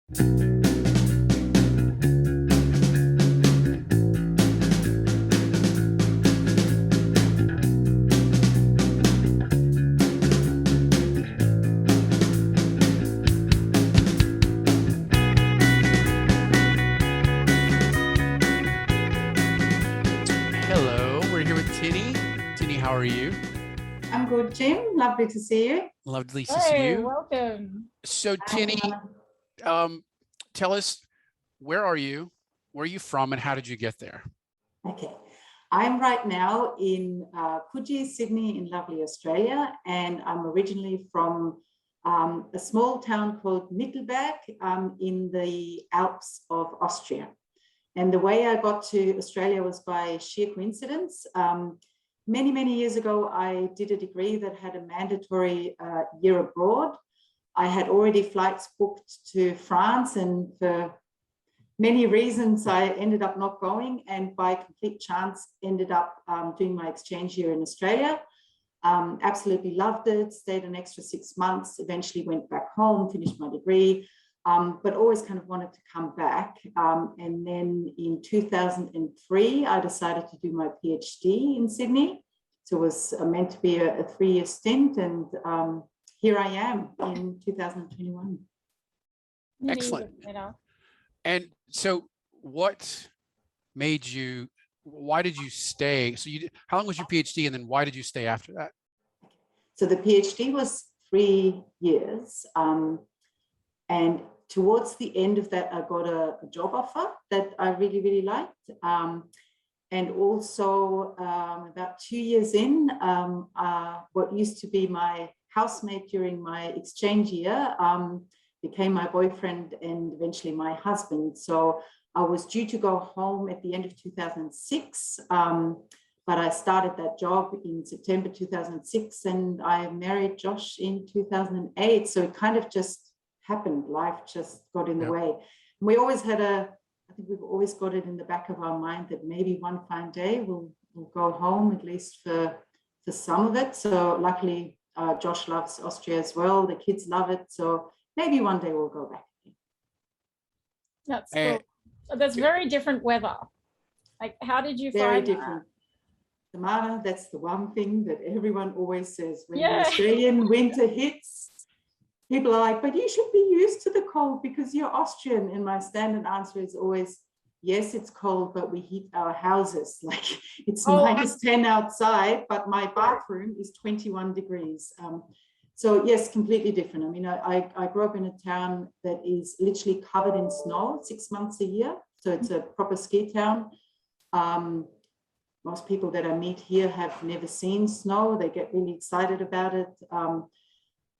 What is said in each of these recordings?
Hello, we're here with Tini. Tini, how are you? I'm good, Jim. Lovely to see you. Lovely to see you. Welcome. So, Tini, tell us, where are you? Where are you from, and how did you get there? Okay. I'm right now in Coogee, Sydney, in lovely Australia, and I'm originally from a small town called Mittelberg in the Alps of Austria. And the way I got to Australia was by sheer coincidence. Many, many years ago, I did a degree that had a mandatory year abroad. I had already flights booked to France, and for many reasons, I ended up not going, and by complete chance, ended up doing my exchange year in Australia. Absolutely loved it, stayed an extra 6 months, eventually went back home, finished my degree, but always kind of wanted to come back. And then in 2003, I decided to do my PhD in Sydney. So it was meant to be a 3-year stint, and here I am in 2021. Excellent. And so what made you, why did you stay? So how long was your PhD, and then why did you stay after that? So the PhD was 3 years. And towards the end of that, I got a job offer that I really, really liked. And also about 2 years in, what used to be my housemate during my exchange year became my boyfriend and eventually my husband. So I was due to go home at the end of 2006, but I started that job in September 2006, and I married Josh in 2008. So it kind of just happened. Life just got in the way. And we always had I think we've always got it in the back of our mind that maybe one fine day we'll go home, at least for some of it. So luckily, Josh loves Austria as well. The kids love it. So maybe one day we'll go back. That's cool. So there's very different weather. Like, how did you very find different? Tamara, that's the one thing that everyone always says when Yeah. the Australian winter hits. People are like, but you should be used to the cold because you're Austrian. And my standard answer is always, yes, it's cold, but we heat our houses. Like it's -10 outside, but my bathroom is 21 degrees. So yes, completely different. I mean, I grew up in a town that is literally covered in snow 6 months a year. So it's a proper ski town. Most people that I meet here have never seen snow. They get really excited about it.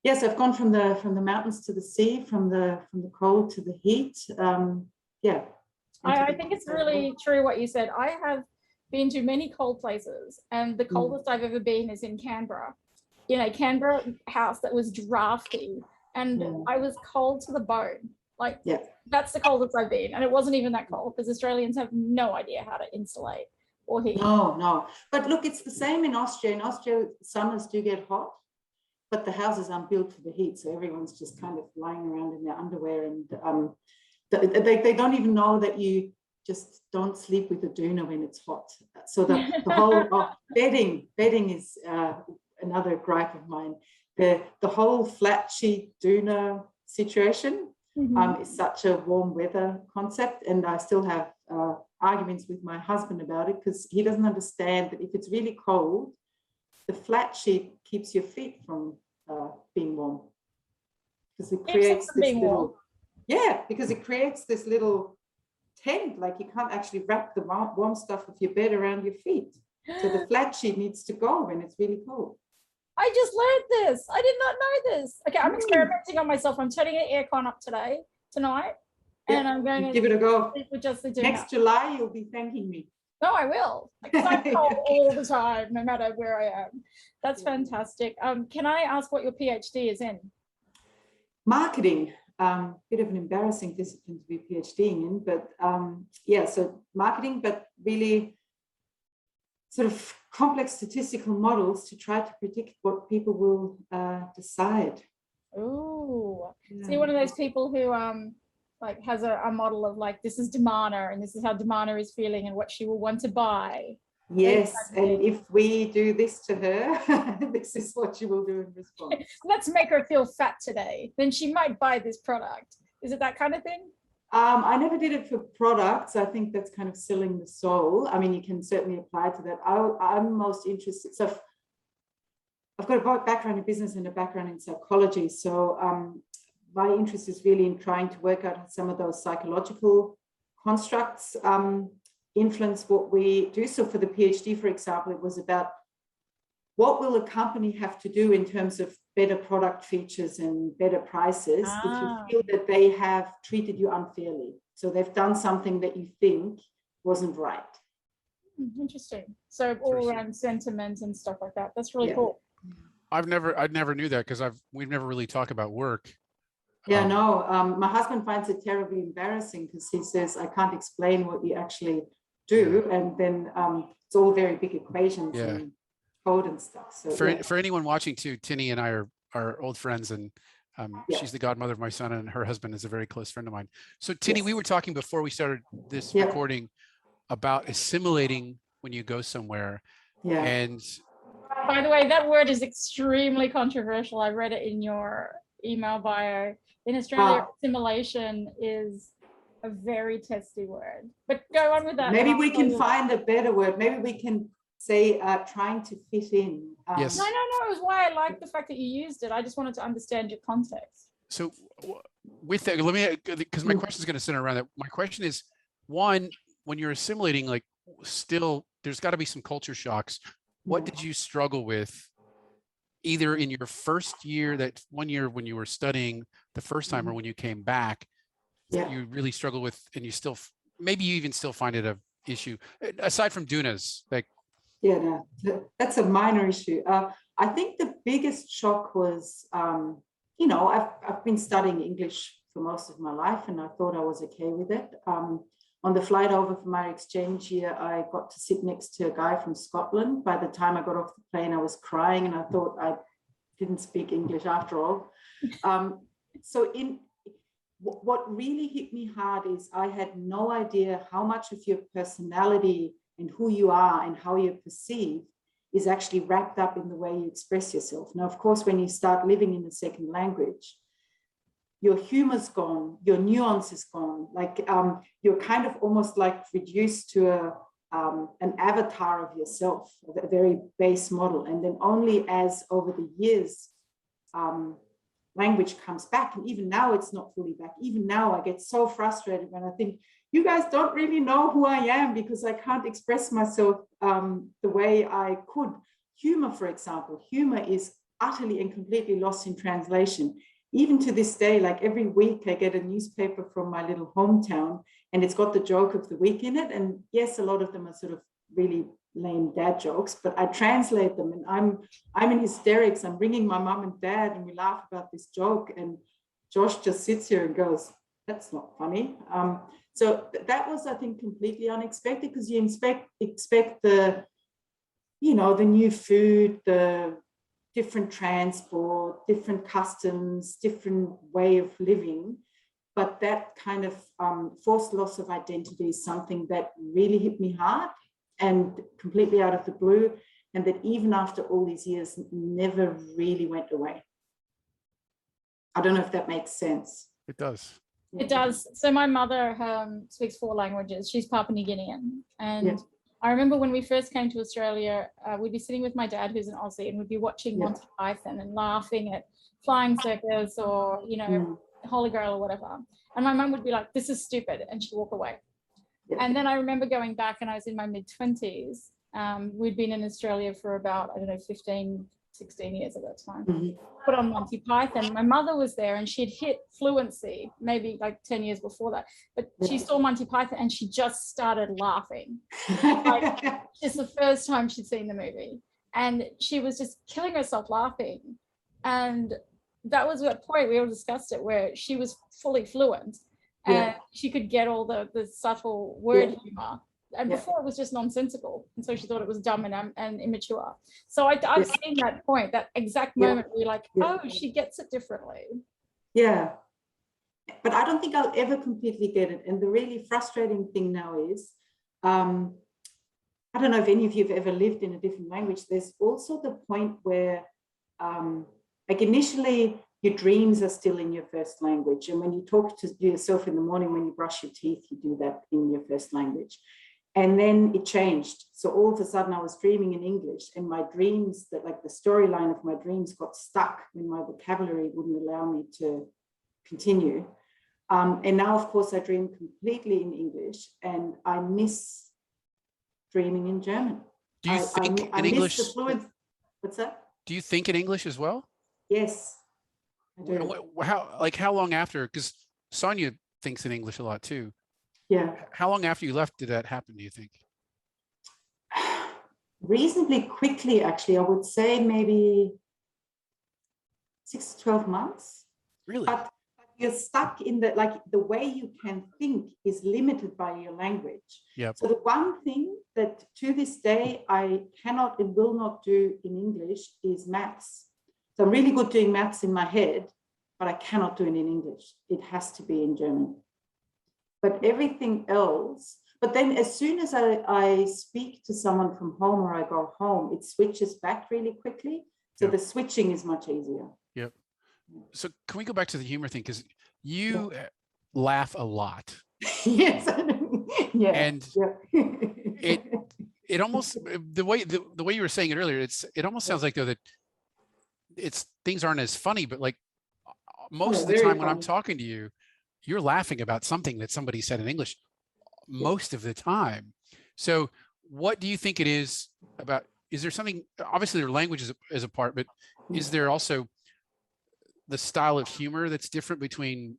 Yes, I've gone from the mountains to the sea, from the cold to the heat. Yeah. I think it's really true what you said. I have been to many cold places, and the coldest I've ever been is in Canberra. You know, Canberra house that was drafty, and I was cold to the bone. Like, that's the coldest I've been, and it wasn't even that cold because Australians have no idea how to insulate or heat. No. But look, it's the same in Austria. In Austria, summers do get hot, but the houses aren't built for the heat, so everyone's just kind of lying around in their underwear, and they don't even know that you just don't sleep with a doona when it's hot. So the whole bedding is another gripe of mine. The whole flat sheet doona situation is such a warm weather concept, and I still have arguments with my husband about it because he doesn't understand that if it's really cold, the flat sheet keeps your feet from being warm because it creates this little because it creates this little tent. Like you can't actually wrap the warm stuff of your bed around your feet, so the flat sheet needs to go when it's really cold. I just learned this. I did not know this. Okay, I'm experimenting on myself. I'm turning an aircon up tonight, and I'm going to give it a go. With just the Next July, you'll be thanking me. No, I will, because I'm cold all the time, no matter where I am. That's fantastic. Can I ask what your PhD is in? Marketing. Bit of an embarrassing discipline to be PhDing in, but so marketing, but really sort of complex statistical models to try to predict what people will decide. Oh, so you're one of those people who like has a model of like, this is Damana and this is how Damana is feeling and what she will want to buy. Yes, and if we do this to her, this is what she will do in response. Let's make her feel fat today. Then she might buy this product. Is it that kind of thing? I never did it for products. I think that's kind of selling the soul. I mean, you can certainly apply to that. I'm most interested. So I've got a background in business and a background in psychology. So my interest is really in trying to work out some of those psychological constructs influence what we do. So for the PhD, for example, it was about what will a company have to do in terms of better product features and better prices if you feel that they have treated you unfairly. So they've done something that you think wasn't right. Interesting. So all around sentiment and stuff like that. That's really cool. I never knew that because we've never really talked about work. Yeah, no, my husband finds it terribly embarrassing because he says, I can't explain what you actually do. And then it's all very big equations and code and stuff. So for anyone watching too, Tini and I are old friends, and she's the godmother of my son, and her husband is a very close friend of mine. So Tini, we were talking before we started this recording about assimilating when you go somewhere. Yeah. And by the way, that word is extremely controversial. I read it in your email bio. In Australia, assimilation is a very testy word. But go on with that. Maybe we can find a better word. Maybe we can say trying to fit in. Yes. No. It was why I liked the fact that you used it. I just wanted to understand your context. So with that, let me, because my question is going to center around that. My question is, one, when you're assimilating, like still, there's got to be some culture shocks. What did you struggle with either in your first year, that 1 year when you were studying the first time, or when you came back, that you really struggled with, and you still, maybe you even still find it a issue, aside from Dunas? Like, yeah, no, that's a minor issue. I think the biggest shock was, you know, I've been studying English for most of my life, and I thought I was okay with it. On the flight over for my exchange year, I got to sit next to a guy from Scotland. By the time I got off the plane, I was crying, and I thought I didn't speak English after all. So what really hit me hard is I had no idea how much of your personality and who you are and how you're perceived is actually wrapped up in the way you express yourself. Now, of course, when you start living in a second language, your humor's gone, your nuance is gone. Like you're kind of almost like reduced to an avatar of yourself, a very base model. And then only as over the years, language comes back. And even now it's not fully back. Even now I get so frustrated when I think, you guys don't really know who I am because I can't express myself the way I could. Humor, for example, humor is utterly and completely lost in translation. Even to this day, like every week I get a newspaper from my little hometown and it's got the joke of the week in it. And yes, a lot of them are sort of really lame dad jokes, but I translate them and I'm in hysterics. I'm ringing my mom and dad and we laugh about this joke. And Josh just sits here and goes, that's not funny. So that was, I think, completely unexpected because you expect the, you know, the new food, the different transport, different customs, different way of living. But that kind of forced loss of identity is something that really hit me hard and completely out of the blue. And that even after all these years, never really went away. I don't know if that makes sense. It does. It does. So my mother speaks 4 languages. She's Papua New Guinean. And I remember when we first came to Australia, we'd be sitting with my dad, who's an Aussie, and we'd be watching Monty Python and laughing at Flying Circus or, you know, Holy Grail or whatever. And my mum would be like, this is stupid. And she'd walk away. And then I remember going back and I was in my mid-20s. We'd been in Australia for about, I don't know, 15, 16 years at that time. Put on Monty Python. My mother was there and she'd hit fluency maybe like 10 years before that, but she saw Monty Python and she just started laughing. Like, it's the first time she'd seen the movie and she was just killing herself laughing. And that was that point, we all discussed it, where she was fully fluent and she could get all the subtle word humor. And before it was just nonsensical. And so she thought it was dumb and immature. So I've seen that point, that exact moment where you're like, oh, she gets it differently. Yeah. but I don't think I'll ever completely get it. And the really frustrating thing now is, I don't know if any of you have ever lived in a different language. There's also the point where, like initially, your dreams are still in your first language. And when you talk to yourself in the morning, when you brush your teeth, you do that in your first language. And then it changed. So all of a sudden I was dreaming in English, and my dreams, that like the storyline of my dreams got stuck when my vocabulary wouldn't allow me to continue. And now, of course, I dream completely in English, and I miss dreaming in German. Do you think in English? What's that? Do you think in English as well? Yes, I do. How long after? Because Sonia thinks in English a lot too. Yeah. How long after you left did that happen, do you think? Reasonably quickly, actually. I would say maybe 6 to 12 months. Really? But you're stuck in the way you can think is limited by your language. Yep. So the one thing that to this day I cannot and will not do in English is maths. So I'm really good doing maths in my head, but I cannot do it in English. It has to be in German. But everything else, but then as soon as I speak to someone from home or I go home, it switches back really quickly. So the switching is much easier. Yep. So can we go back to the humor thing? Because you laugh a lot. Yes. Yeah. And it almost, the way you were saying it earlier, it almost sounds like though that things aren't as funny, but like most of the time when I'm talking to you, you're laughing about something that somebody said in English most of the time. So what do you think it is about? Is there something, obviously their language is a part, but is there also the style of humor that's different between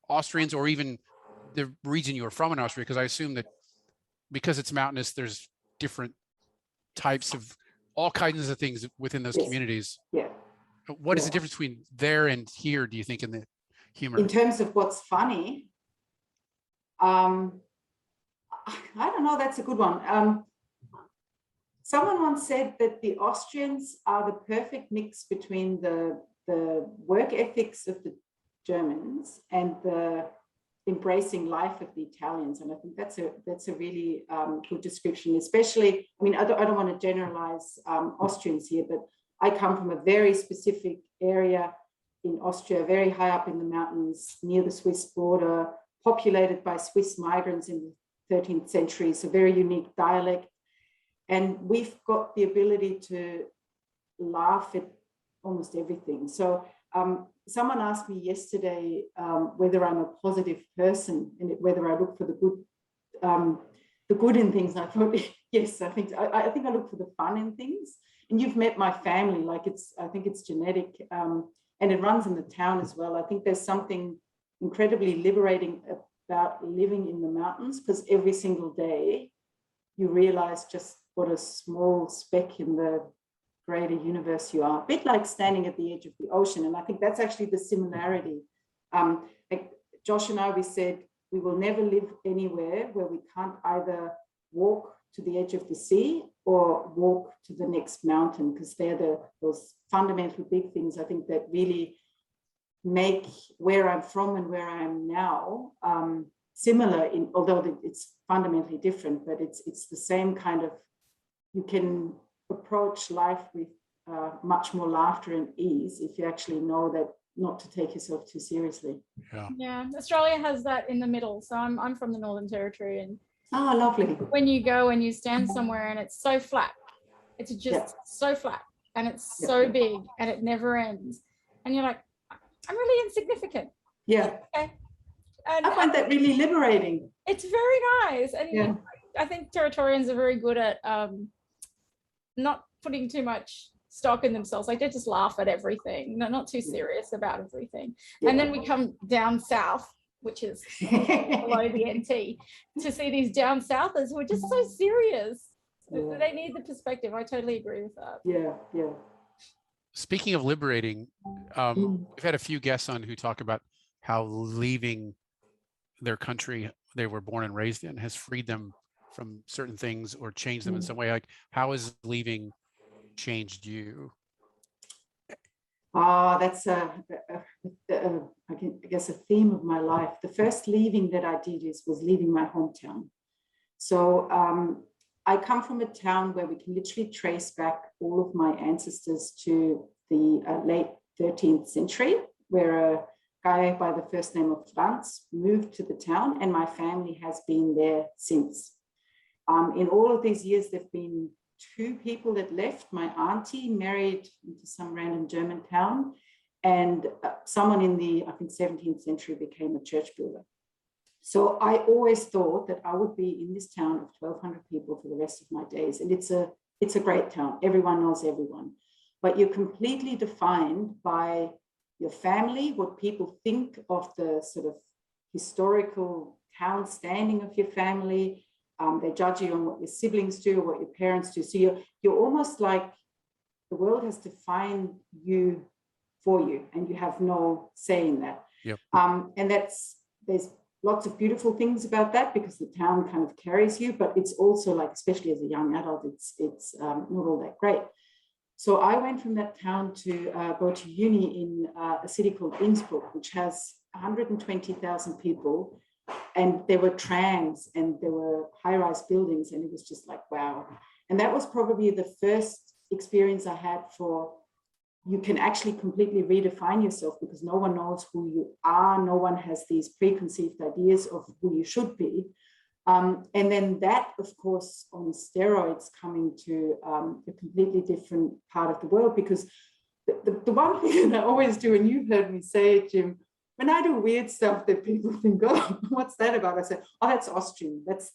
Austrians or even the region you were from in Austria? Because I assume that because it's mountainous, there's different types of all kinds of things within those communities. Yeah. What is the difference between there and here, do you think, in the humor? In terms of what's funny, I don't know, that's a good one. Someone once said that the Austrians are the perfect mix between the work ethics of the Germans and the embracing life of the Italians. And I think that's a really good description, especially, I mean, I don't want to generalize Austrians here, but I come from a very specific area in Austria, very high up in the mountains near the Swiss border, populated by Swiss migrants in the 13th century. It's a very unique dialect. And we've got the ability to laugh at almost everything. So someone asked me yesterday whether I'm a positive person and whether I look for the good in things. And I thought, yes, I think I look for the fun in things. And you've met my family, I think it's genetic, and it runs in the town as well. I think there's something incredibly liberating about living in the mountains, because every single day you realize just what a small speck in the greater universe you are, a bit like standing at the edge of the ocean. And I think that's actually the similarity. Like Josh and I, we said we will never live anywhere where we can't either walk to the edge of the sea or walk to the next mountain, because they're those fundamental big things I think that really make where I'm from and where I am now similar, although it's fundamentally different, but it's the same kind of, you can approach life with much more laughter and ease if you actually know that not to take yourself too seriously. Yeah, Australia has that in the middle. So I'm from the Northern Territory, and lovely. When you go and you stand somewhere and it's so flat, it's just so flat, and it's so big and it never ends, and you're like, I'm really insignificant. Yeah. Okay. And I find that really liberating. It's very nice. And I think Territorians are very good at not putting too much stock in themselves. Like, they just laugh at everything. They're not too serious about everything. And then we come down south, which is below the NT, to see these down southers who are just so serious. They need the perspective. I totally agree with that. Yeah. Speaking of liberating, we've had a few guests on who talk about how leaving their country they were born and raised in has freed them from certain things or changed them in some way. Like, how has leaving changed you? That's I guess a theme of my life. The first leaving that I did was leaving my hometown. So I come from a town where we can literally trace back all of my ancestors to the late 13th century, where a guy by the first name of Franz moved to the town, and my family has been there since. In all of these years, there've been 2 people that left. My auntie married into some random German town, and someone in the, I think, 17th century became a church builder. So I always thought that I would be in this town of 1,200 people for the rest of my days. And it's a great town. Everyone knows everyone. But you're completely defined by your family, what people think of the sort of historical town standing of your family. They judge you on what your siblings do or what your parents do. So you're almost like the world has defined you for you, and you have no say in that. Yep. And there's lots of beautiful things about that, because the town kind of carries you, but it's also like, especially as a young adult, it's not all that great. So I went from that town to go to uni in a city called Innsbruck, which has 120,000 people, and there were trams and there were high-rise buildings, and it was just like, wow. And that was probably the first experience I had for, you can actually completely redefine yourself, because no one knows who you are. No one has these preconceived ideas of who you should be. And then that, of course, on steroids, coming to a completely different part of the world, because the one thing that I always do, and you've heard me say it, Jim, when I do weird stuff that people think, oh, what's that about? I say, oh, that's Austrian. That's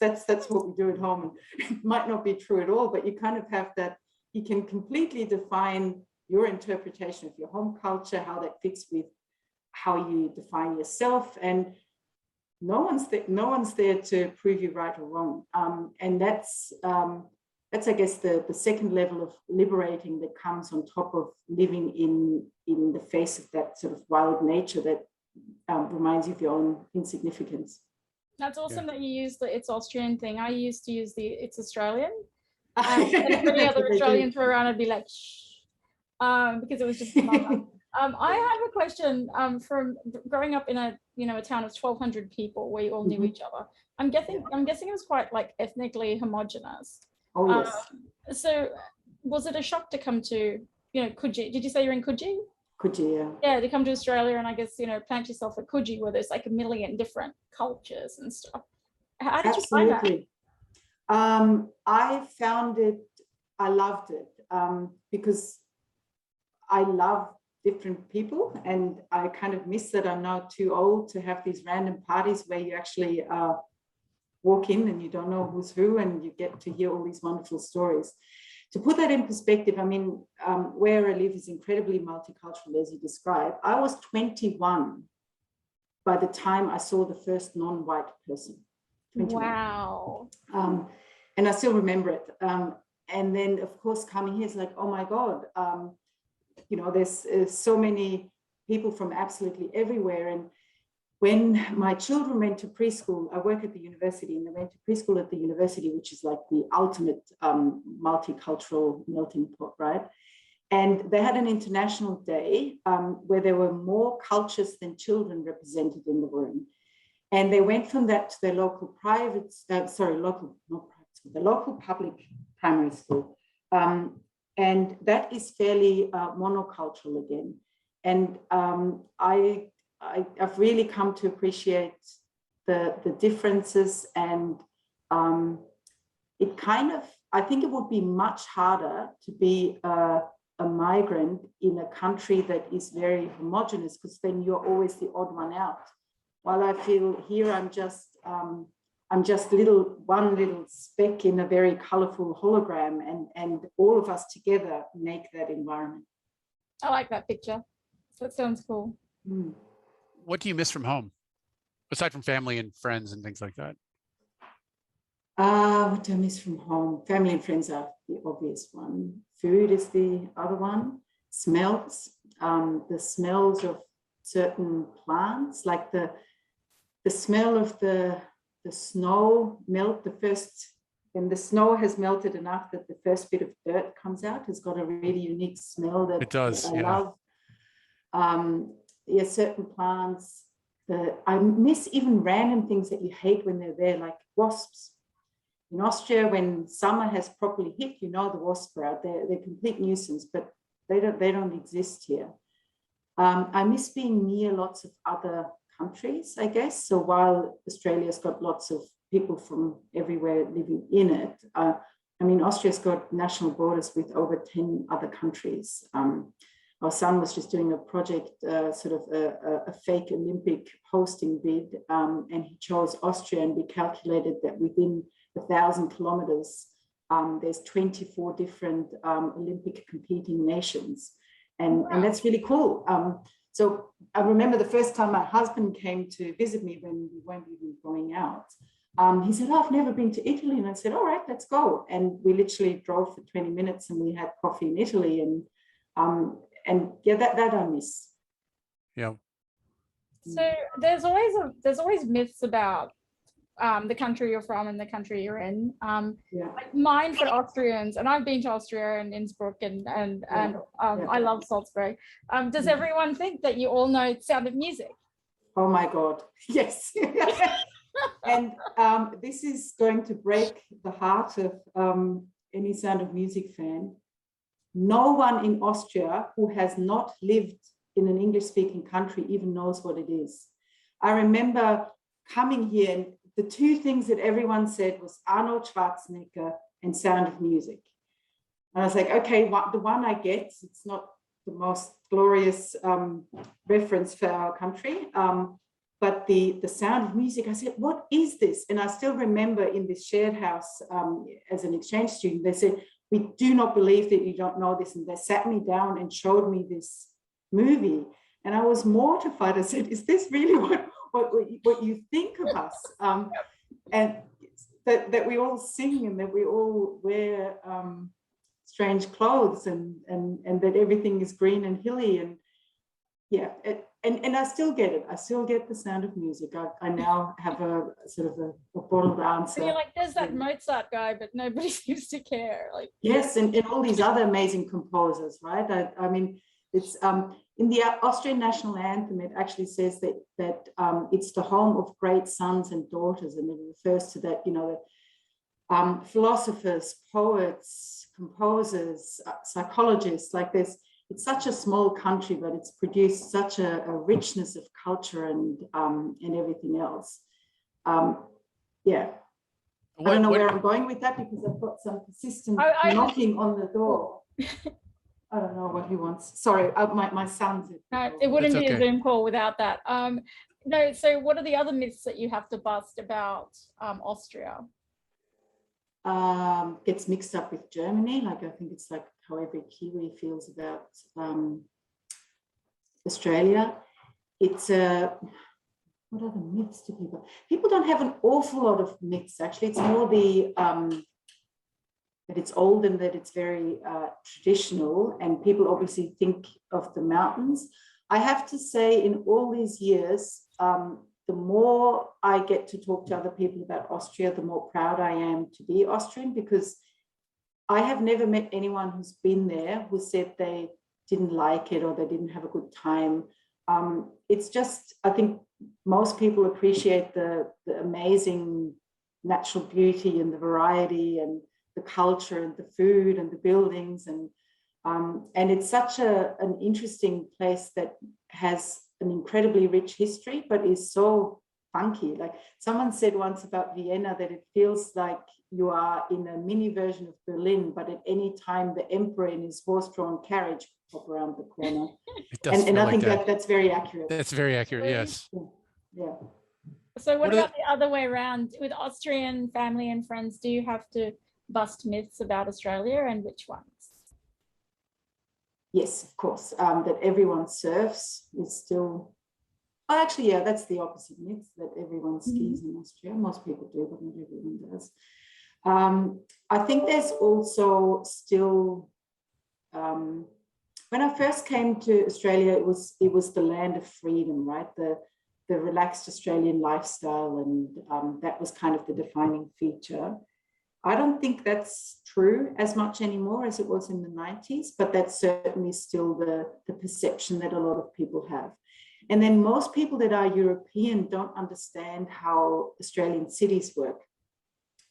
what we do at home. It might not be true at all, but you kind of have that, you can completely define your interpretation of your home culture, how that fits with how you define yourself. And no one's there to prove you right or wrong. And that's I guess the second level of liberating that comes on top of living in the face of that sort of wild nature that reminds you of your own insignificance. That's awesome that you use the "it's Austrian" thing. I used to use the "it's Australian." And if any other Australians were around, I'd be like, shh, because it was just I have a question from growing up in a town of 1,200 people where you all knew each other. I'm guessing it was quite like ethnically homogenous. Oh yes. So was it a shock to come to Coogee? Did you say you're in Coogee? Coogee, yeah. Yeah, to come to Australia and I guess plant yourself at Coogee, where there's like a million different cultures and stuff. How did you find that? I found it. I loved it because I love different people, and I kind of miss that I'm now too old to have these random parties where you actually walk in and you don't know who's who, and you get to hear all these wonderful stories. To put that in perspective, I mean, where I live is incredibly multicultural, as you described. I was 21 by the time I saw the first non-white person. 21. Wow. And I still remember it. And then, of course, coming here is like, oh my God, there's so many people from absolutely everywhere. And when my children went to preschool, I work at the university, and they went to preschool at the university, which is like the ultimate multicultural melting pot, right? And they had an international day where there were more cultures than children represented in the room. And they went from that to their local local public primary school. And that is fairly monocultural again. And I've really come to appreciate the differences, and it kind of, I think it would be much harder to be a migrant in a country that is very homogenous, because then you're always the odd one out. While I feel here I'm just one little speck in a very colorful hologram, and all of us together make that environment. I like that picture. That sounds cool. Mm. What do you miss from home, aside from family and friends and things like that? What do I miss from home? Family and friends are the obvious one. Food is the other one. Smells, the smells of certain plants, like the smell of the snow melt, when the snow has melted enough that the first bit of dirt comes out, has got a really unique smell that it does. I love. Yeah, certain plants. I miss even random things that you hate when they're there, like wasps. In Austria, when summer has properly hit, the wasps are out there. They're a complete nuisance, but they don't exist here. I miss being near lots of other countries, I guess. So while Australia's got lots of people from everywhere living in it, Austria's got national borders with over 10 other countries. Our son was just doing a project, sort of a fake Olympic hosting bid, and he chose Austria, and we calculated that within 1,000 kilometers, there's 24 different Olympic competing nations. And that's really cool. So I remember the first time my husband came to visit me when we weren't even going out. He said, I've never been to Italy. And I said, all right, let's go. And we literally drove for 20 minutes and we had coffee in Italy. And yeah, that I miss. Yeah. So there's always myths about the country you're from and the country you're in. Like mine for Austrians, and I've been to Austria and Innsbruck and I love Salzburg. Does everyone think that you all know Sound of Music? Oh my God, yes. And this is going to break the heart of any Sound of Music fan. No one in Austria who has not lived in an English-speaking country even knows what it is. I remember coming here and the two things that everyone said was Arnold Schwarzenegger and Sound of Music. And I was like, okay, the one I get, it's not the most glorious reference for our country, but the Sound of Music, I said, what is this? And I still remember in this shared house as an exchange student, they said, we do not believe that you don't know this. And they sat me down and showed me this movie. And I was mortified. I said, is this really what you think of us? And that we all sing and that we all wear strange clothes and that everything is green and hilly. And yeah, and I still get it. I still get the Sound of Music. I now have a sort of a bottled answer. So you're like, there's that Mozart guy, but nobody seems to care. Like, yes, and all these other amazing composers, right? I mean, it's in the Austrian national anthem, it actually says that it's the home of great sons and daughters, and it refers to that, philosophers, poets, composers, psychologists, like this. It's such a small country, but it's produced such a richness of culture and everything else. Yeah. I don't know where I'm going with that because I've got some persistent knocking on the door. I don't know what he wants. Sorry, my son's. No, it wouldn't be a Zoom call without that. No, so what are the other myths that you have to bust about Austria? Gets mixed up with Germany. Like I think it's like how every Kiwi feels about Australia. It's what are the myths to people? People don't have an awful lot of myths. Actually, it's more the that it's old and that it's very traditional, and people obviously think of the mountains. I have to say, in all these years, the more I get to talk to other people about Austria, the more proud I am to be Austrian, because I have never met anyone who's been there who said they didn't like it or they didn't have a good time. It's just, I think most people appreciate the amazing natural beauty and the variety and the culture and the food and the buildings, and it's such an interesting place that has an incredibly rich history, but is so funky. Like someone said once about Vienna that it feels like you are in a mini version of Berlin, but at any time the emperor in his horse-drawn carriage pop around the corner. And I think that's very accurate. That's very accurate, yes. Yeah. So what about the other way around? With Austrian family and friends, do you have to bust myths about Australia, and which ones? Yes, of course. That everyone surfs is still... Oh, actually, yeah, that's the opposite myth, that everyone skis in Austria. Most people do, but not everyone does. I think there's also still... when I first came to Australia, it was the land of freedom, right? The relaxed Australian lifestyle, and that was kind of the defining feature. I don't think that's true as much anymore as it was in the 90s, but that's certainly still the perception that a lot of people have. And then most people that are European don't understand how Australian cities work.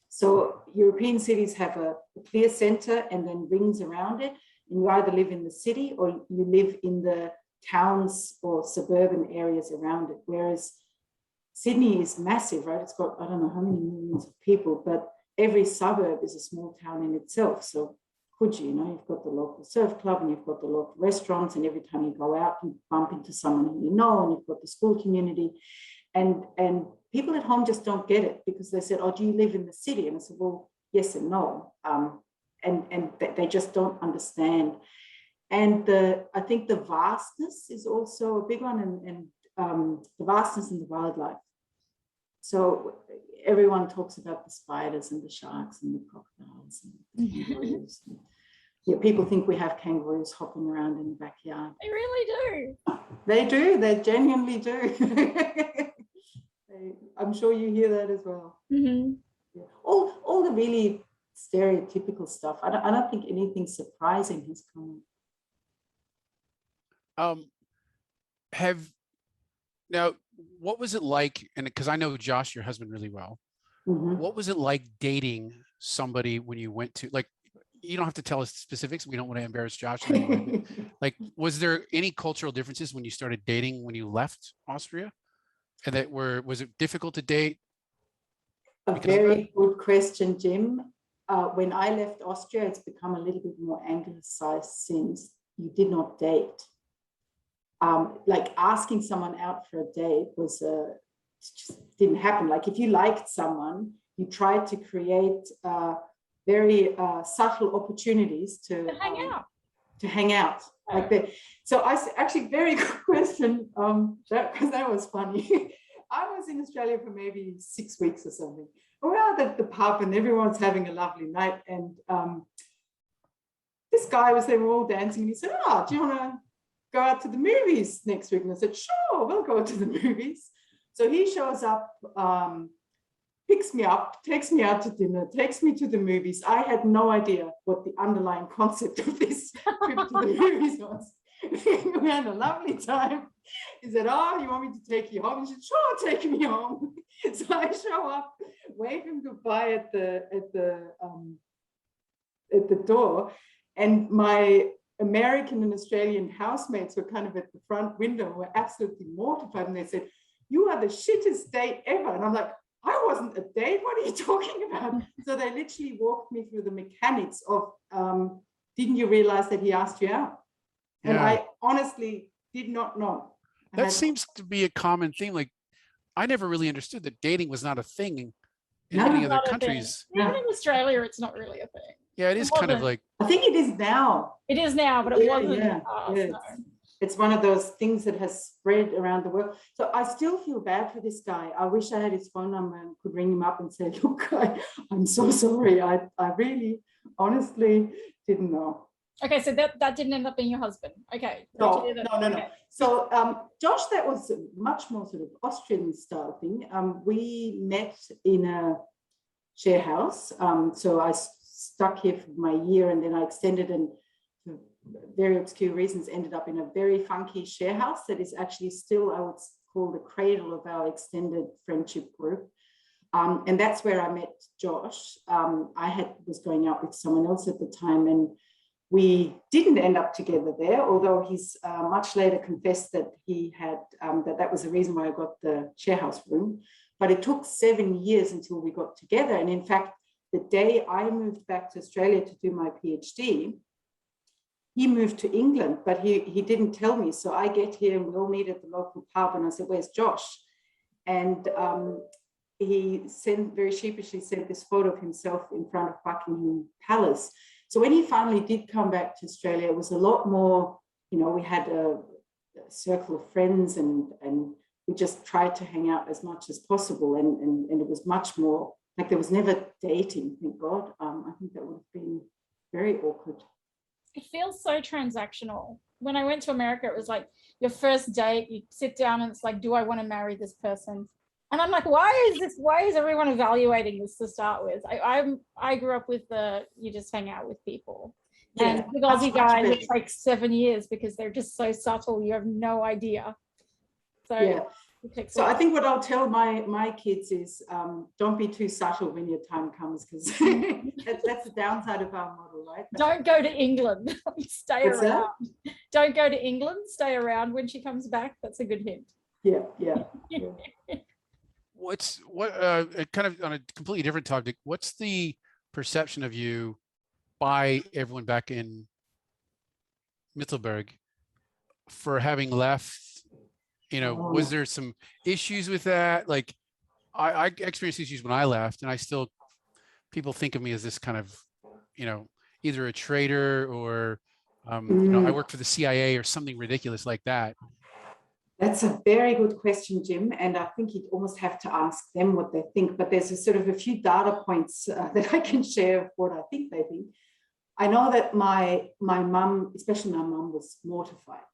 So European cities have a clear center and then rings around it. And you either live in the city or you live in the towns or suburban areas around it. Whereas Sydney is massive, right? It's got, I don't know how many millions of people, but every suburb is a small town in itself. So Coogee, you've got the local surf club and you've got the local restaurants, and every time you go out, you bump into someone who you know, and you've got the school community. And people at home just don't get it because they said, oh, do you live in the city? And I said, well, yes and no. And they just don't understand. And I think the vastness is also a big one, and the vastness and the wildlife. So everyone talks about the spiders and the sharks and the crocodiles and the kangaroos. Yeah, people think we have kangaroos hopping around in the backyard. They really do. They do. They genuinely do. I'm sure you hear that as well. Mm-hmm. Yeah. All the really stereotypical stuff. I don't think anything surprising has come. Now, what was it like? And because I know Josh, your husband, really well. Mm-hmm. What was it like dating somebody when you went to, like, you don't have to tell us specifics. We don't want to embarrass Josh. In any way, but, like, was there any cultural differences when you started dating when you left Austria? And was it difficult to date? A very good question, Jim. When I left Austria, it's become a little bit more anglicized since. You did not date. Like asking someone out for a date just didn't happen. Like if you liked someone, you tried to create very subtle opportunities to hang out. Like that. So actually, very good question, because that was funny. I was in Australia for maybe 6 weeks or something. We're out at the pub and everyone's having a lovely night. And this guy was there, we're all dancing, and he said, oh, do you want to go out to the movies next week? And I said, sure, we'll go to the movies. So he shows up, picks me up, takes me out to dinner, takes me to the movies. I had no idea what the underlying concept of this trip to the movies was. We had a lovely time. He said, oh, you want me to take you home? He said, sure, take me home. So I show up, wave him goodbye at the door, and my American and Australian housemates were kind of at the front window, were absolutely mortified, and they said, you are the shittest date ever. And I'm like, I wasn't a date, what are you talking about? So they literally walked me through the mechanics of, didn't you realize that he asked you out? Yeah. And I honestly did not know. That seems to be a common theme. Like, I never really understood that dating was not a thing in any other countries. Even in Australia, it's not really a thing. Yeah, it is kind of like. I think it is now. It is now, but it wasn't. Yeah. No. It's one of those things that has spread around the world. So I still feel bad for this guy. I wish I had his phone number and could ring him up and say, look, I'm so sorry. I really, honestly didn't know. Okay, so that didn't end up being your husband. Okay. No. So Josh, that was a much more sort of Austrian style thing. We met in a share house. So I stuck here for my year, and then I extended, and for very obscure reasons ended up in a very funky share house that is actually still, I would call, the cradle of our extended friendship group. And that's where I met Josh. I was going out with someone else at the time, and we didn't end up together there, although he's much later confessed that he had, that was the reason why I got the share house room. But it took 7 years until we got together. And in fact, the day I moved back to Australia to do my PhD, he moved to England, but he didn't tell me. So I get here and we all meet at the local pub, and I said, where's Josh? And he very sheepishly sent this photo of himself in front of Buckingham Palace. So when he finally did come back to Australia, it was a lot more, we had a circle of friends, and we just tried to hang out as much as possible. And it was much more, like, there was never dating, thank God. I think that would have been very awkward. It feels so transactional. When I went to America, it was like your first date, you sit down and it's like, do I want to marry this person? And I'm like, why is everyone evaluating this to start with? I grew up with you just hang out with people. Yeah, and with Aussie guys, it's like 7 years because they're just so subtle. You have no idea. So yeah. So I I think what I'll tell my kids is don't be too subtle when your time comes, because that's the downside of our model, right? Don't go to England. Stay What's around. that? Don't go to England. Stay around when she comes back. That's a good hint. Yeah. Kind of on a completely different topic, what's the perception of you by everyone back in Mittelberg for having left? Was there some issues with that? Like I experienced issues when I left, and people think of me as this kind of, either a traitor or, I work for the CIA or something ridiculous like that. That's a very good question, Jim. And I think you'd almost have to ask them what they think. But there's a few data points that I can share of what I think they think. I know that my mum, especially my mum, was mortified.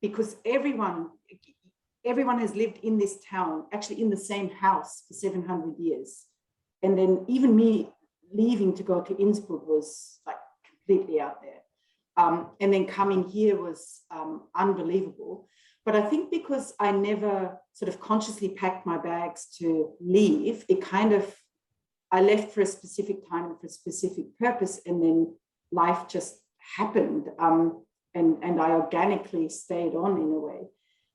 Because everyone has lived in this town, actually in the same house for 700 years. And then even me leaving to go to Innsbruck was like completely out there. And then coming here was unbelievable. But I think because I never sort of consciously packed my bags to leave, I left for a specific time and for a specific purpose, and then life just happened. And I organically stayed on in a way.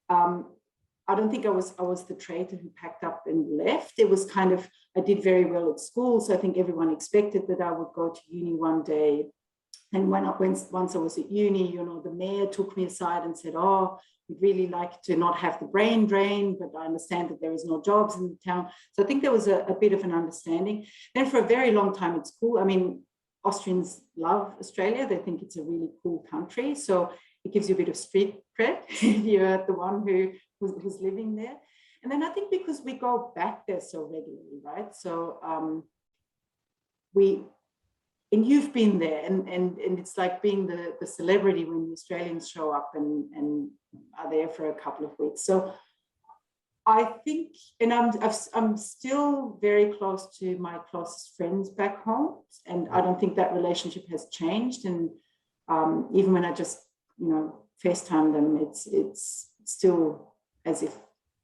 I don't think I was the traitor who packed up and left. It was kind of, I did very well at school, so I think everyone expected that I would go to uni one day. And once I was at uni, the mayor took me aside and said, "Oh, we'd really like to not have the brain drain, but I understand that there is no jobs in the town." So I think there was a bit of an understanding. Then for a very long time at school, Austrians love Australia. They think it's a really cool country. So it gives you a bit of street cred if you're the one who's living there. And then I think because we go back there so regularly, right? So and you've been there, and it's like being the celebrity when the Australians show up and are there for a couple of weeks. So I think, and I'm still very close to my closest friends back home, and I don't think that relationship has changed. And even when I just FaceTime them, it's still as if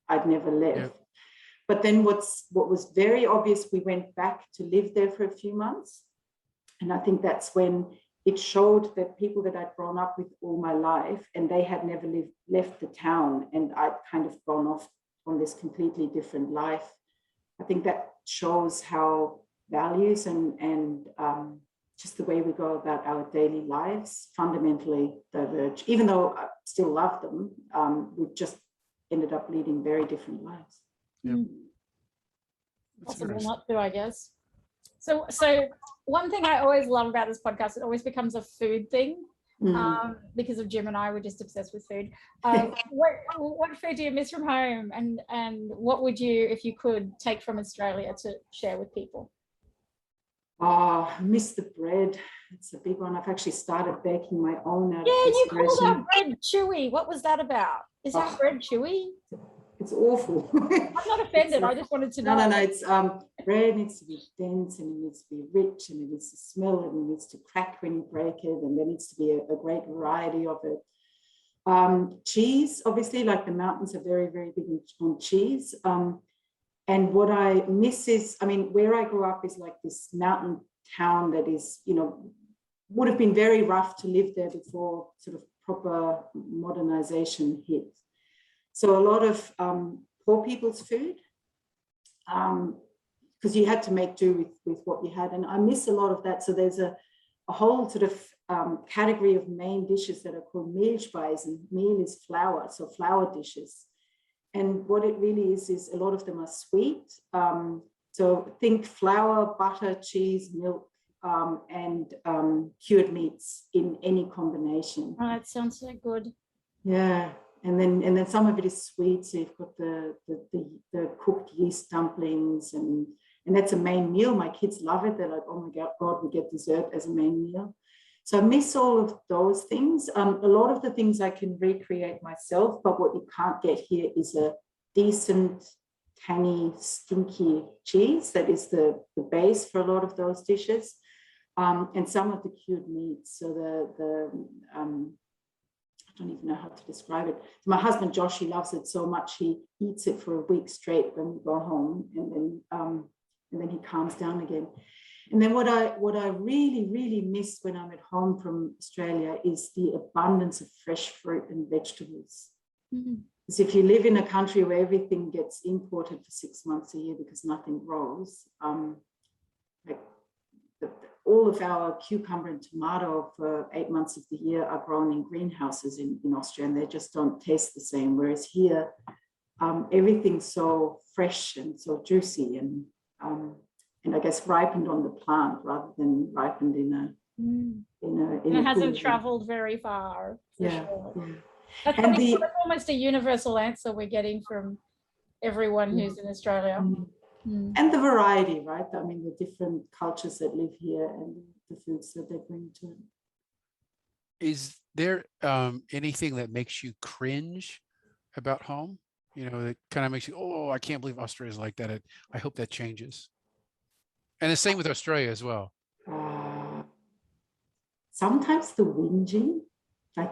I'd never left. Yeah. But then what was very obvious, we went back to live there for a few months, and I think that's when it showed that people that I'd grown up with all my life, and they had never left the town, and I'd kind of gone off on this completely different life. I think that shows how values and just the way we go about our daily lives fundamentally diverge. Even though I still love them, we've just ended up leading very different lives. Yeah. Possible not to, I guess. So one thing I always love about this podcast, it always becomes a food thing. Because of Jim and I, we're just obsessed with food. What food do you miss from home, and what would you, if you could, take from Australia to share with people? Oh, I miss the bread. It's a big one. I've actually started baking my own out of you called our bread chewy. What was that about? Is that bread chewy? It's awful. I'm not offended. I just wanted to know. No. It's bread needs to be dense, and it needs to be rich, and it needs to smell, and it needs to crack when you break it, and there needs to be a great variety of it. Cheese, obviously, like the mountains are very, very big on cheese. And what I miss is, where I grew up is like this mountain town that is, would have been very rough to live there before sort of proper modernization hit. So a lot of poor people's food, because you had to make do with what you had. And I miss a lot of that. So there's a whole sort of category of main dishes that are called Mehlspeisen. Mehl is flour, so flour dishes. And what it really is a lot of them are sweet. So think flour, butter, cheese, milk, and cured meats in any combination. Oh, that sounds so good. Yeah. And then some of it is sweet. So you've got the cooked yeast dumplings, and that's a main meal. My kids love it. They're like, "Oh my God, we get dessert as a main meal." So I miss all of those things. A lot of the things I can recreate myself, but what you can't get here is a decent tangy, stinky cheese that is the base for a lot of those dishes, and some of the cured meats. So I don't even know how to describe it. My husband Josh, he loves it so much he eats it for a week straight when we go home, and then he calms down again. And then what I really miss when I'm at home from Australia is the abundance of fresh fruit and vegetables. Because if you live in a country where everything gets imported for 6 months a year because nothing grows, like all of our cucumber and tomato for 8 months of the year are grown in greenhouses in Austria, and they just don't taste the same. Whereas here, everything's so fresh and so juicy, and I guess ripened on the plant rather than ripened in a it hasn't traveled very far. Yeah, sure. yeah. That's probably almost a universal answer we're getting from everyone who's in Australia. And the variety, right? I mean, the different cultures that live here and the foods that they bring to it. Is there anything that makes you cringe about home? You know, that kind of makes you, oh, I can't believe Australia is like that. I hope that changes. And the same with Australia as well. Sometimes the whinging, I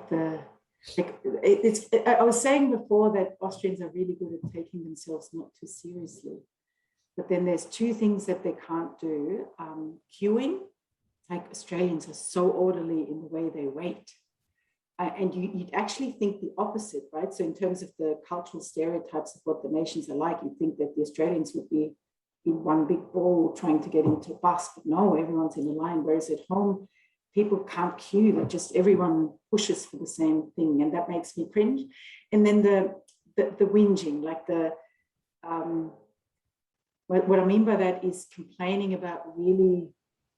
was saying before that Austrians are really good at taking themselves not too seriously. But then there's two things that they can't do. Queuing, like Australians are so orderly in the way they wait. And you'd actually think the opposite, right? So in terms of the cultural stereotypes of what the nations are like, you'd think that the Australians would be in one big ball trying to get into a bus, but no, everyone's in a line. Whereas at home, people can't queue. They just, everyone pushes for the same thing, and that makes me cringe. And then the whinging, like what I mean by that is complaining about really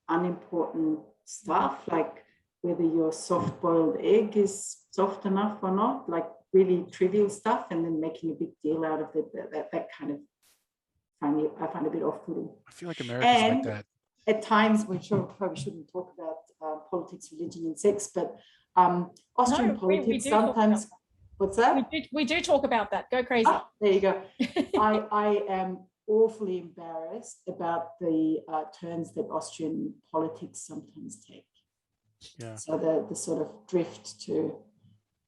unimportant stuff, like whether your soft-boiled egg is soft enough or not, like really trivial stuff, and then making a big deal out of it. That kind of I find a bit off-putting. I feel like Americans like that. At times, we probably shouldn't talk about politics, religion, and sex, but Austrian politics sometimes. What's that? We do talk about that. Go crazy. Ah, there you go. I am awfully embarrassed about the turns that Austrian politics sometimes take. Yeah. So the sort of drift to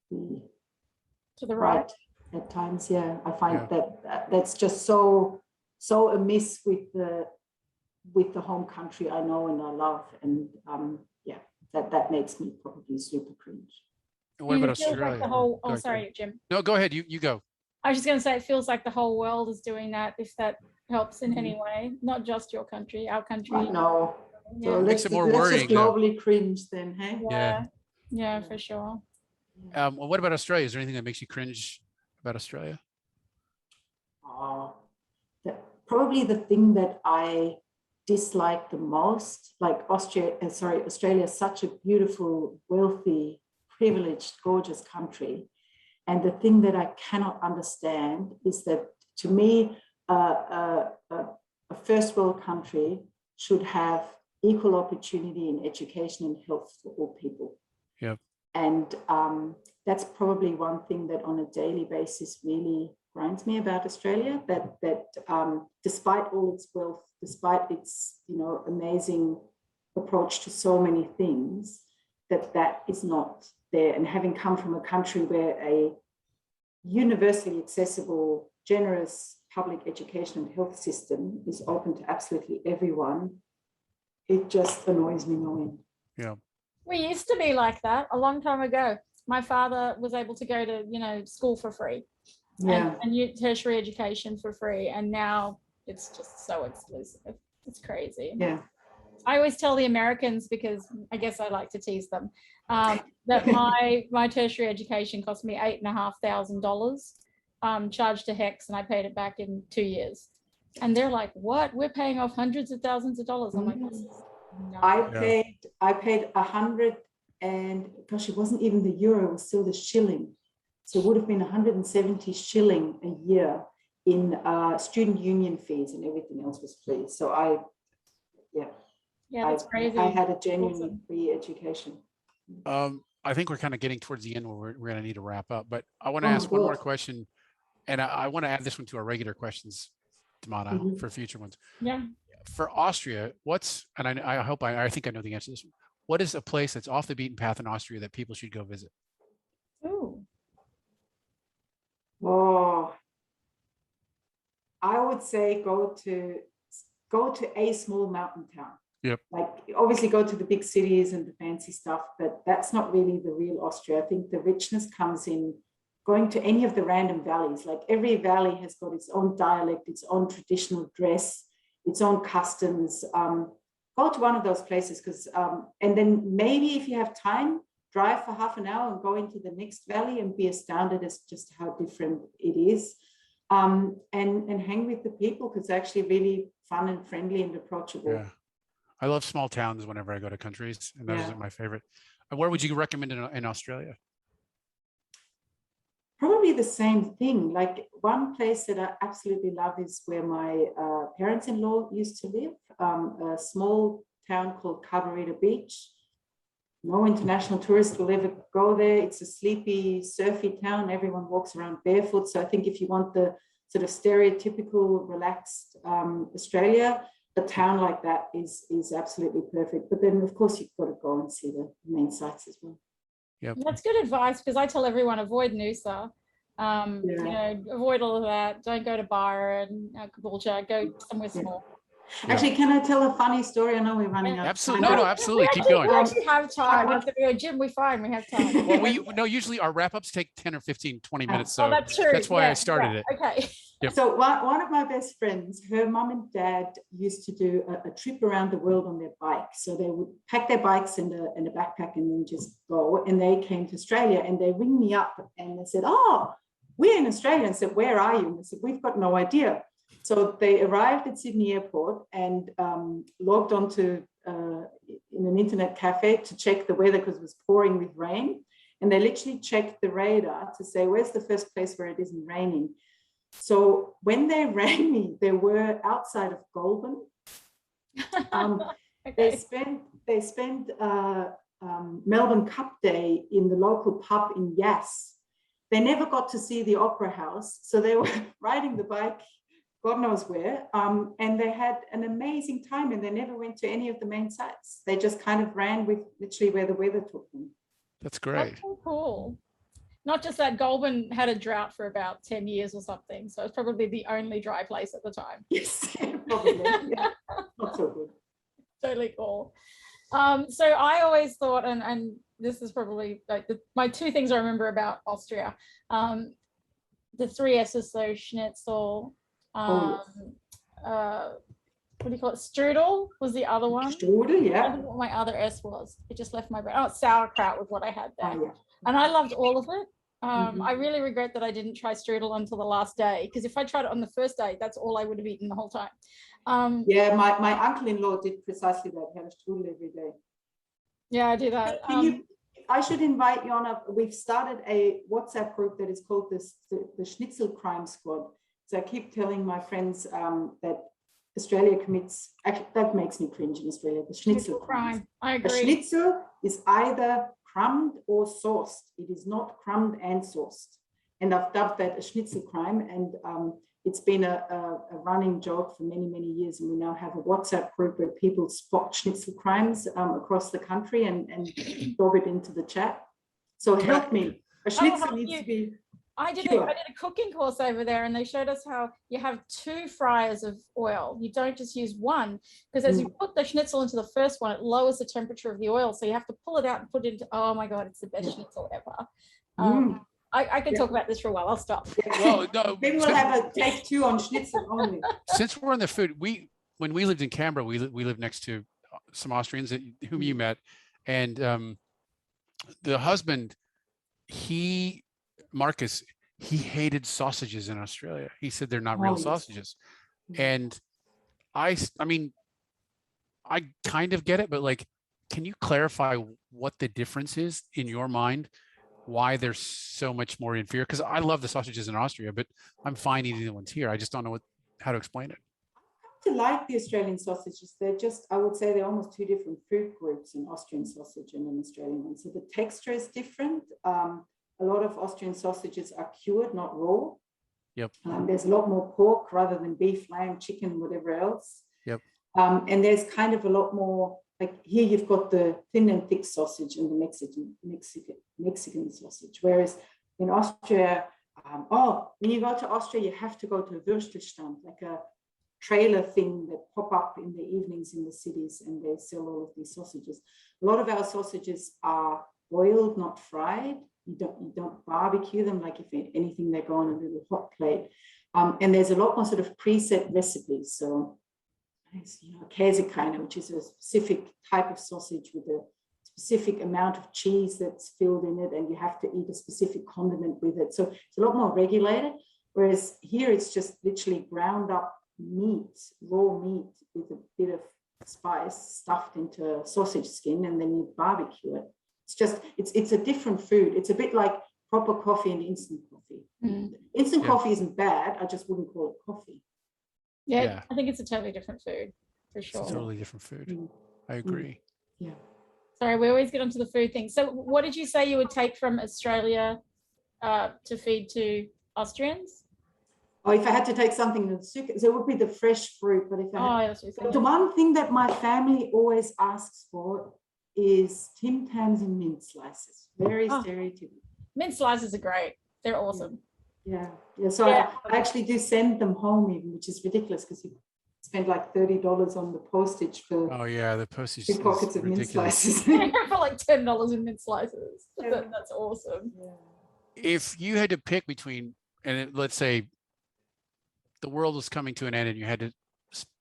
the right at times. Yeah, I find that's just so amiss with the home country I know and I love, and that makes me probably super cringe. And what about Australia? Like sorry, Jim. No, go ahead. You go. I was just going to say, it feels like the whole world is doing that, if that helps in any way, not just your country, our country. No. Yeah. So makes it more worrying. Just globally cringe then, hey? Yeah, for sure. Well, what about Australia? Is there anything that makes you cringe about Australia? Probably the thing that I dislike the most, like Australia is such a beautiful, wealthy, privileged, gorgeous country. And the thing that I cannot understand is that, to me, a first world country should have equal opportunity in education and health for all people. Yep. And that's probably one thing that on a daily basis really grinds me about Australia, that despite all its wealth, despite its amazing approach to so many things, that is not there. And having come from a country where a universally accessible, generous public education and health system is open to absolutely everyone, it just annoys me no end. Yeah. We used to be like that a long time ago. My father was able to go to, school for free. Yeah. And tertiary education for free. And now it's just so exclusive. It's crazy. Yeah. I always tell the Americans, because I guess I like to tease them, that my tertiary education cost me $8,500, charged to HEX, and I paid it back in 2 years. And they're like, "What? We're paying off hundreds of thousands of dollars." I'm like, "This is nuts." I paid 100, and gosh, it wasn't even the euro; it was still the shilling. So it would have been 170 shilling a year in student union fees, and everything else was free. So that's crazy. I had a genuinely free education. I think we're kind of getting towards the end where we're going to need to wrap up, but I want to ask one more question, and I want to add this one to our regular questions Mhm. for future ones. Yeah. For Austria, and I think I know the answer to this one. What is a place that's off the beaten path in Austria that people should go visit? Ooh. Oh, I would say go to a small mountain town. Yep. Like obviously go to the big cities and the fancy stuff, but that's not really the real Austria. I think the richness comes in going to any of the random valleys. Like every valley has got its own dialect, its own traditional dress, its own customs. Go to one of those places and then maybe if you have time, drive for half an hour and go into the next valley and be astounded as just how different it is. And hang with the people because it's actually really fun and friendly and approachable. Yeah. I love small towns whenever I go to countries, and those are my favorite. And where would you recommend in Australia? Probably the same thing. Like one place that I absolutely love is where my parents-in-law used to live, a small town called Carburetor Beach. No international tourist will ever go there. It's a sleepy, surfy town. Everyone walks around barefoot. So I think if you want the sort of stereotypical, relaxed Australia, a town like that is absolutely perfect. But then, of course, you've got to go and see the main sites as well. Yep. That's good advice because I tell everyone avoid Noosa. You know, avoid all of that. Don't go to Byron, Caboolture. Go somewhere small. Actually, can I tell a funny story? I know we're running out. Absolutely. No, absolutely. Keep going. We actually have time. After we go, Jim, we're fine. We have time. Well, usually our wrap-ups take 10 or 15, 20 minutes. So that's true. That's why I started it. Okay. Yep. So one of my best friends, her mum and dad used to do a trip around the world on their bike. So they would pack their bikes in a backpack and then just go. And they came to Australia and they ring me up and they said, "Oh, we're in Australia." And I said, "Where are you?" And they said, "We've got no idea." So they arrived at Sydney Airport and logged onto in an internet cafe to check the weather because it was pouring with rain. And they literally checked the radar to say, where's the first place where it isn't raining? So when they rang me, they were outside of Goulburn. Okay. They spent Melbourne Cup Day in the local pub in Yass. They never got to see the Opera House. So they were riding the bike God knows where, and they had an amazing time and they never went to any of the main sites. They just kind of ran with literally where the weather took them. That's great. That's so cool. Not just that, Goulburn had a drought for about 10 years or something, so it's probably the only dry place at the time. Yes, probably. Yeah. Not so good. Totally cool. So I always thought, and this is probably like my two things I remember about Austria, the three S's, so Schnitzel, what do you call it? Strudel was the other one. Strudel, yeah. I don't know what my other S was. It just left my brain. Oh, sauerkraut was what I had there. Oh, yeah. And I loved all of it. I really regret that I didn't try strudel until the last day, because if I tried it on the first day, that's all I would have eaten the whole time. Yeah, my uncle-in-law did precisely that. He had a strudel every day. Yeah, I do that. I should invite you on we've started a WhatsApp group that is called the Schnitzel Crime Squad. So I keep telling my friends that Australia commits, actually that makes me cringe in Australia, the Schnitzel crime. I agree. A Schnitzel is either crumbed or sauced. It is not crumbed and sauced. And I've dubbed that a Schnitzel crime. And it's been a running joke for many, many years. And we now have a WhatsApp group where people spot Schnitzel crimes across the country and drop it into the chat. So help me. A Schnitzel needs to be... I did a cooking course over there, and they showed us how you have 2 fryers of oil. You don't just use one, because as you put the schnitzel into the first one, it lowers the temperature of the oil. So you have to pull it out and put it into, oh my God, it's the best schnitzel ever. I can talk about this for a while. I'll stop. Well, no, maybe we'll have a take 2 on schnitzel only. Since we're on the food, when we lived in Canberra, we lived next to some Austrians whom you met, and the husband, Marcus, he hated sausages in Australia. He said they're not real sausages. And I mean, I kind of get it, but like, can you clarify what the difference is in your mind, why they're so much more inferior? Because I love the sausages in Austria, but I'm fine eating the ones here. I just don't know how to explain it. I like the Australian sausages. They're just, I would say they're almost 2 different food groups, an Austrian sausage and an Australian one. So the texture is different. A lot of Austrian sausages are cured, not raw. Yep. There's a lot more pork rather than beef, lamb, chicken, whatever else. Yep. And there's kind of a lot more, like here you've got the thin and thick sausage and the Mexican sausage. Whereas in Austria, when you go to Austria, you have to go to a Würstelstand, like a trailer thing that pop up in the evenings in the cities, and they sell all of these sausages. A lot of our sausages are boiled, not fried. You don't barbecue them. Like if anything, they go on a little hot plate. And there's a lot more sort of preset recipes. So, Käsekreiner, which is a specific type of sausage with a specific amount of cheese that's filled in it, and you have to eat a specific condiment with it. So it's a lot more regulated. Whereas here, it's just literally ground up meat, raw meat with a bit of spice stuffed into a sausage skin, and then you barbecue it. It's a different food. It's a bit like proper coffee and instant coffee. Instant coffee isn't bad. I just wouldn't call it coffee. Yeah, I think it's a totally different food, for sure. It's a totally different food. I agree. Yeah. Sorry, we always get onto the food thing. So what did you say you would take from Australia to feed to Austrians? Oh, if I had to take something in the suitcase, it would be the fresh fruit. But the one thing that my family always asks for is TimTams and MintSlices. Very stereotypical. MintSlices are great. They're awesome. Yeah. So I actually do send them home even, which is ridiculous because you spend like $30 on the postage for the postage 2 pockets of MintSlices. For like $10 in MintSlices. That's awesome. Yeah. If you had to pick between, let's say the world was coming to an end and you had to,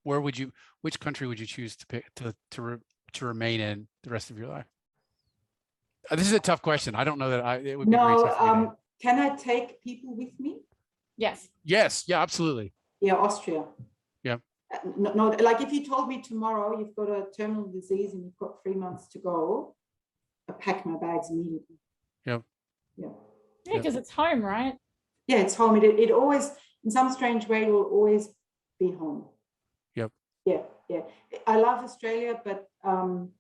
which country would you choose to pick to remain in the rest of your life? This is a tough question. I don't know that it would be very tough for me. Can I take people with me? Yes. Yes. Yeah, absolutely. Yeah, Austria. Yeah. No, like if you told me tomorrow you've got a terminal disease and you've got 3 months to go, I pack my bags immediately. Yep. Yeah. Yeah, because it's home, right? Yeah, it's home. It always, in some strange way, will always be home. Yep. Yeah. I love Australia, but and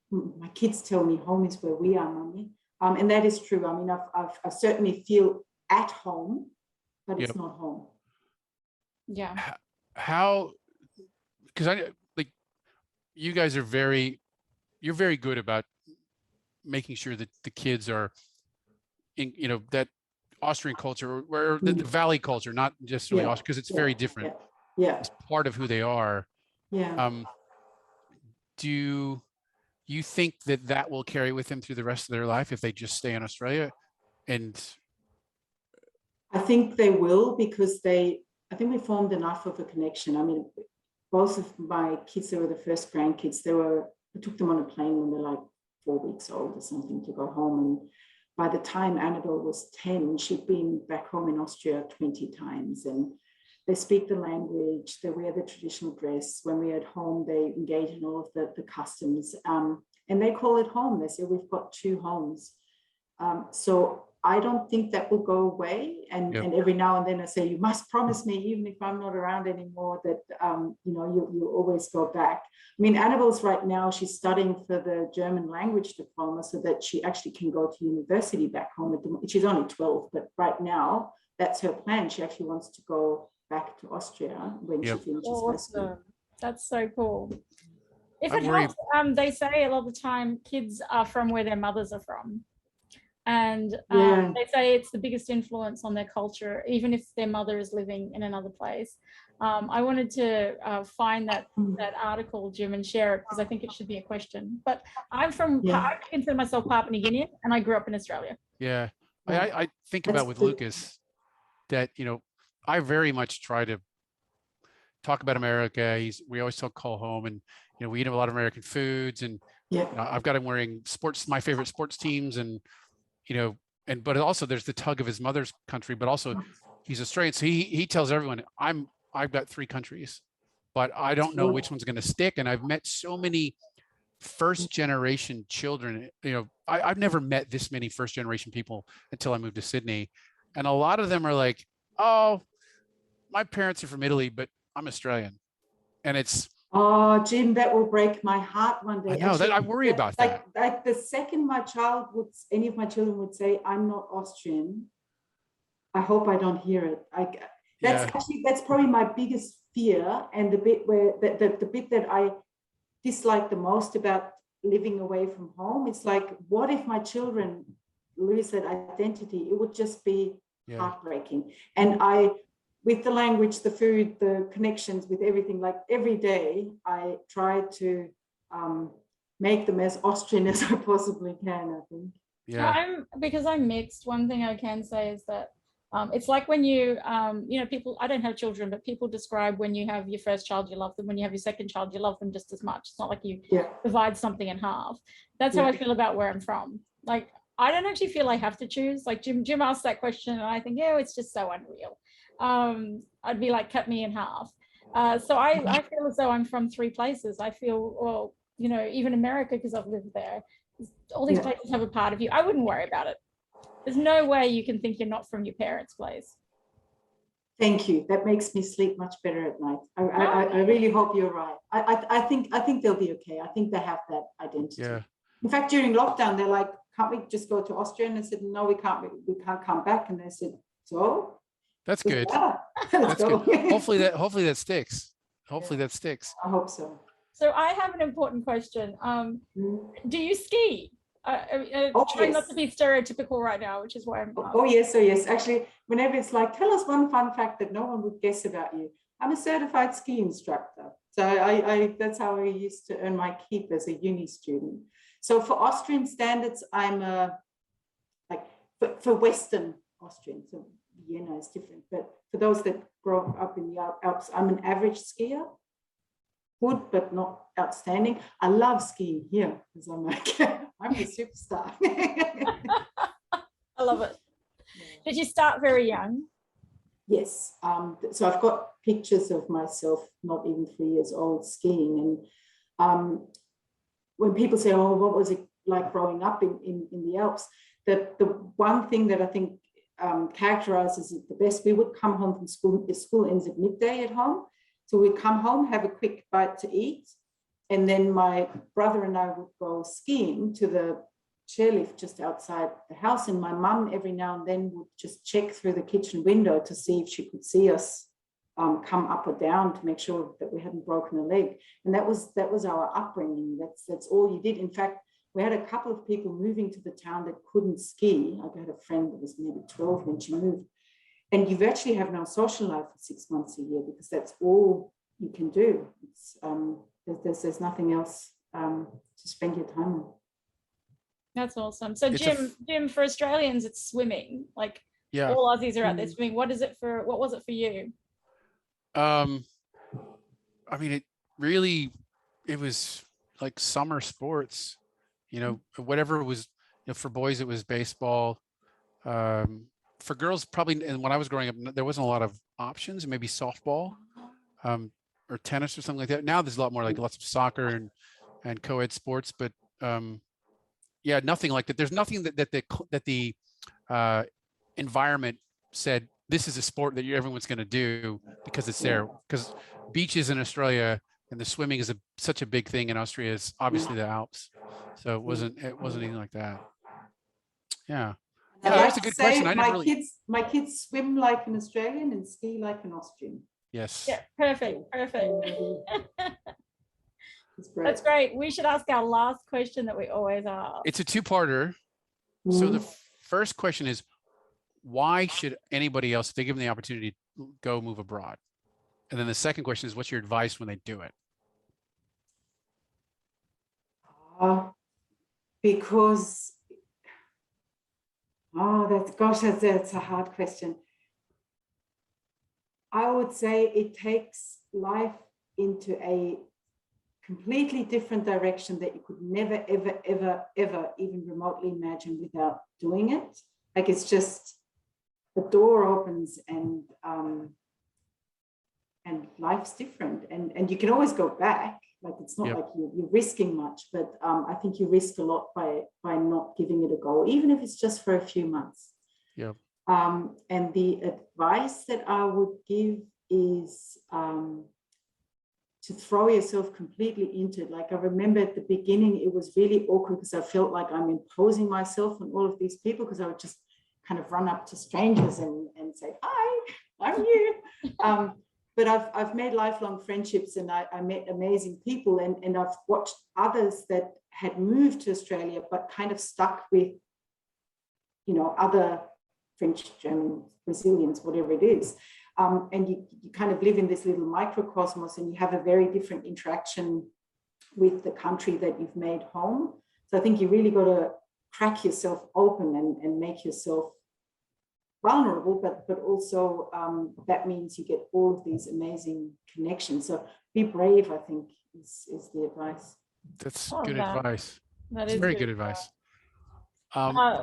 my kids tell me home is where we are, Mummy. And that is true. I mean, I certainly feel at home, but it's not home. Yeah. How? Because you guys are you're very good about making sure that the kids are in, that Austrian culture or the valley culture, not just really Austria, because it's very different. Yeah. It's part of who they are. Yeah. Do you think that will carry with them through the rest of their life if they just stay in Australia? And I think they will, because I think we formed enough of a connection. I mean, both of my kids, they were the first grandkids. I took them on a plane when they're like 4 weeks old or something to go home. And by the time Annabelle was 10, she'd been back home in Austria 20 times. And they speak the language, they wear the traditional dress. When we're at home, they engage in all of the customs. And they call it home. They say, we've got 2 homes. So I don't think that will go away. And every now and then I say, you must promise me, even if I'm not around anymore, that you'll always go back. I mean, Annabelle's right now, she's studying for the German language diploma so that she actually can go to university back home. She's only 12, but right now, that's her plan. She actually wants to go back to Austria when she finishes high school. That's so cool. If it helps, they say a lot of the time kids are from where their mothers are from. And they say it's the biggest influence on their culture, even if their mother is living in another place. I wanted to find that article, Jim, and share it because I think it should be a question. But I consider myself Papua New Guinean, and I grew up in Australia. Yeah, I think about with Lucas that, I very much try to talk about America. We always call home, and we eat a lot of American foods, and I've got him wearing my favorite sports teams, and but also there's the tug of his mother's country, but also he's Australian, so he tells everyone I've got 3 countries, but I don't know which one's going to stick. And I've met so many first generation children. I've never met this many first generation people until I moved to Sydney, and a lot of them are like, oh, my parents are from Italy, but I'm Australian. And it's, oh, Jim, that will break my heart one day. I know, that I worry about that. Like the second any of my children would say, I'm not Austrian, I hope I don't hear it. That's probably my biggest fear, and the bit where the bit that I dislike the most about living away from home. It's like, what if my children lose that identity? It would just be heartbreaking. And with the language, the food, the connections, with everything, like every day, I try to make them as Austrian as I possibly can, I think. Yeah. Because I'm mixed, one thing I can say is that it's like when you know, people, I don't have children, but people describe when you have your first child, you love them. When you have your second child, you love them just as much. It's not like you divide something in half. That's how I feel about where I'm from. Like, I don't actually feel I have to choose. Like Jim asked that question, and I think, it's just so unreal. I'd be like, cut me in half. So I feel as though I'm from three places. I feel, well, you know, even America, because I've lived there, all these places have a part of you. I wouldn't worry about it. There's no way you can think you're not from your parents' place. Thank you. That makes me sleep much better at night. I really hope you're right. I think they'll be okay. I think they have that identity. Yeah. In fact, during lockdown, they're like, can't we just go to Austria? And I said, no, we can't come back. And they said, so? That's good. That's good. Hopefully that sticks. Hopefully that sticks. I hope so. So I have an important question. Do you ski? Trying not to be stereotypical right now, which is why I'm yes. Actually, whenever it's like, tell us one fun fact that no one would guess about you. I'm a certified ski instructor. So I that's how I used to earn my keep as a uni student. So for Austrian standards, I'm for Western Austrian, so Vienna is different. But for those that grow up in the Alps, I'm an average skier. Good, but not outstanding. I love skiing here because I'm like, I'm a superstar. I love it. Did you start very young? Yes. So I've got pictures of myself, not even 3 years old, skiing. And when people say, oh, what was it like growing up in the Alps? The one thing that I think characterizes it the best, we would come home from school. The school ends at midday at home. So we'd come home, have a quick bite to eat, and then my brother and I would go skiing to the chairlift just outside the house. And my mum every now and then would just check through the kitchen window to see if she could see us come up or down to make sure that we hadn't broken a leg. And that was our upbringing. That's all you did. In fact, we had a couple of people moving to the town that couldn't ski. I had a friend that was maybe 12 when she moved. And you virtually have no social life for 6 months a year because that's all you can do. It's, there's nothing else to spend your time on. That's awesome. So Jim, for Australians, it's swimming. Like all Aussies are out there swimming. What was it for you? I mean, it was like summer sports, you know, whatever was, you know, for boys, it was baseball. For girls, probably, and when I was growing up, there wasn't a lot of options, maybe softball or tennis or something like that. Now there's a lot more, like lots of soccer and co-ed sports, but nothing like that. There's nothing that the environment said, this is a sport that everyone's going to do because it's there. Because beaches in Australia and the swimming is such a big thing in Austria. Is obviously the Alps, so it wasn't anything like that. Yeah. Yeah, that's a good question. My kids swim like an Australian and ski like an Austrian. Yes. Yeah, perfect. That's great. We should ask our last question that we always ask. It's a two-parter. So the first question is, why should anybody else, if they give them the opportunity, go move abroad? And then the second question is, what's your advice when they do it? Because that's a hard question. I would say it takes life into a completely different direction that you could never, ever, ever, ever even remotely imagine without doing it. Like, it's just, the door opens and life's different. And you can always go back. Like, it's not like you're risking much, but I think you risk a lot by not giving it a go, even if it's just for a few months. Yeah. And the advice that I would give is to throw yourself completely into it. Like, I remember at the beginning, it was really awkward because I felt like I'm imposing myself on all of these people, because I would just kind of run up to strangers and and say, hi, I'm you. But I've made lifelong friendships, and I met amazing people, and I've watched others that had moved to Australia but kind of stuck with, you know, other French, German, Brazilians, whatever it is. And you kind of live in this little microcosmos, and you have a very different interaction with the country that you've made home. So I think you really got to crack yourself open and make yourself vulnerable, but also that means you get all of these amazing connections. So be brave, I think, is the advice. That's good advice. That That's is very good advice. I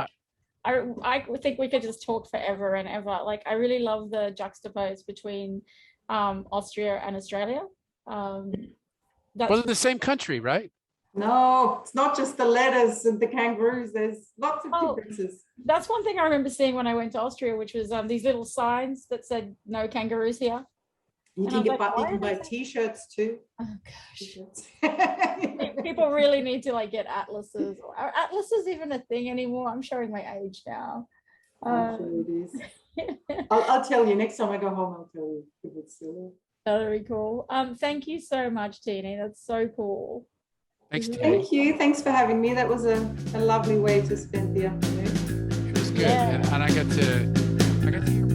think we could just talk forever and ever. Like, I really love the juxtapose between Austria and Australia. Well, they're the same country, right? No, it's not just the letters and the kangaroos. There's lots of differences. That's one thing I remember seeing when I went to Austria, which was these little signs that said "No kangaroos here." You can buy T-shirts too. Oh gosh. People really need to like get atlases. Are atlases even a thing anymore? I'm showing my age now. I'm sure it is. I'll tell you next time I go home. I'll tell you if it's still there. That'll be cool. Thank you so much, Tini. That's so cool. Thanks, Tini. Thank you. Thanks for having me. That was a lovely way to spend the afternoon. It was good, and I got to hear